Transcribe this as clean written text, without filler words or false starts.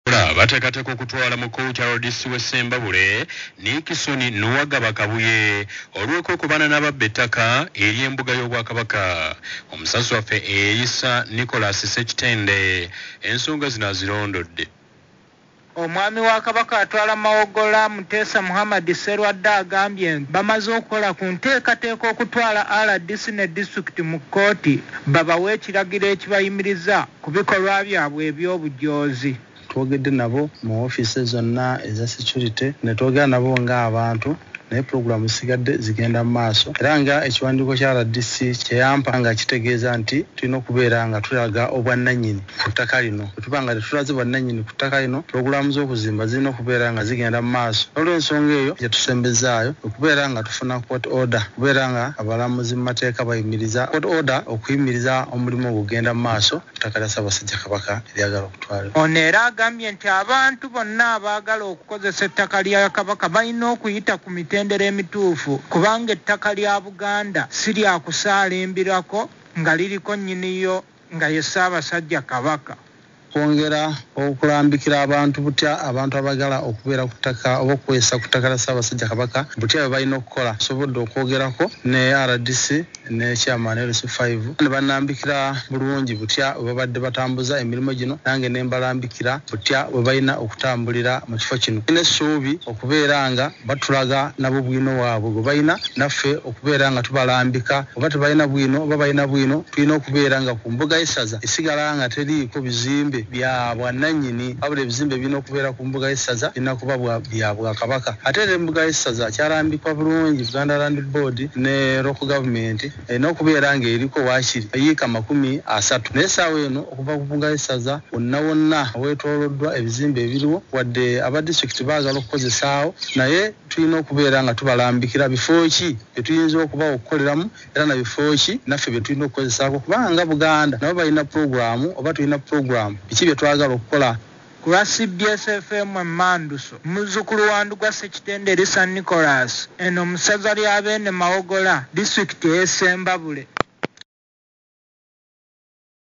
Bateekateeka okutwala mu kkooti ya Rodisi w'e Ssembabule Nickson Nuwagaba Kabuye olw'okwekubaana n'ababba ettaka eri embuga y'Obwakabaka. Omusasi waffe eyisa Nicholas Ssekitende ensonga zino azirondodde. Omwami wa Kabaka atwala Mawogola Muteesa Muhammad Sserwadda agambye bamaze okukola ku nteekateeka okutwala RDC ne disitulikiti mu kkooti babawe ekiragiro ekibayimiriza ku bikolwa byabwe eby'obujoozi. Twogedde nabo mu ofiisi zonna eza security ne twogera nabo ng'abantu naye pulogulaamu zisigadde zigenda mu maaso era nga ekiwandiiko kya RDC kyeyampa nga kitegeeza nti tulina okubeera nga tulaga obwannannyini ku ttaka lino. Bwe tuba nga tetulaze bwannannyini ku ttaka lino pulogulaamu z'okuzimba zirina okubeera nga zigenda mu maaso. Olw'ensonga eyo gye tusembezaayo okubeera nga tufuna court order, okubeera nga abalamuzi mu mateeka bayimiriza court order okuyimiriza omulimu ogugenda mu maaso ku ttaka lya Ssaabasajja Kabaka eryagala okutwalibwa. Ono era agambye nti abantu bonna abaagala okukozesa ettaka lya Kabaka balina okuyita ku mitendera emituufu kubanga ettaka lya Buganda si lya kusaalimbirako nga liriko nnyiniyo nga ye Ssaabasajja Kabaka. Kwongera okulambikira abantu butya abantu abagala okubeera ku ttaka oba okukwesa ku ttaka lya Ssaabasajja Kabaka butya bwe balina okukola. Sobodde okwogerako ne RDC ne chairman LC5 ne banambikira bulungi butya bwe babadde batambuza emirimu gino nange ne mbalambikira butya bwe balina okutambulira mu kifo kino. N'essuubi okubeera nga batulaga nabo bwino waabwe bwe balina naffe okubeera nga tubalambika oba tebalina bwino oba balina bwino tulina okubeera nga ku mbuga y'essaza esigala nga teriiko bizimbe bya bwannannyini wabula ebizimbe birina okubeera ku mbuga y'essaza birina kuba bya Bwakabaka. Ate era embuga y'essaza kyalambikwa bulungi Buganda Land Board ne local government erina okubeera ng'eriko waakiri eyiika 30. Naye essaawa eno okuva ku mbuga y'essaza wonna wonna weetooloddwa ebizimbe ebiriwo wadde aba disitulikiti baagala okukozesaawo naye tulina okubeera nga tubalambikira bifo ki bye tuyinza okuba okukoleramu era na bifo ki naffe bye tulina okukozesaako kubanga Buganda nabo balina puroguramu oba tulina puroguramu biki bye twagala okukola. Ku lwa CBS FM Manduso muzzukulu wa Ndugwa Ssekitende Elisa Nicholas eno mu ssaza lya Beene Mawogola disitulikiti y'e Ssembabule.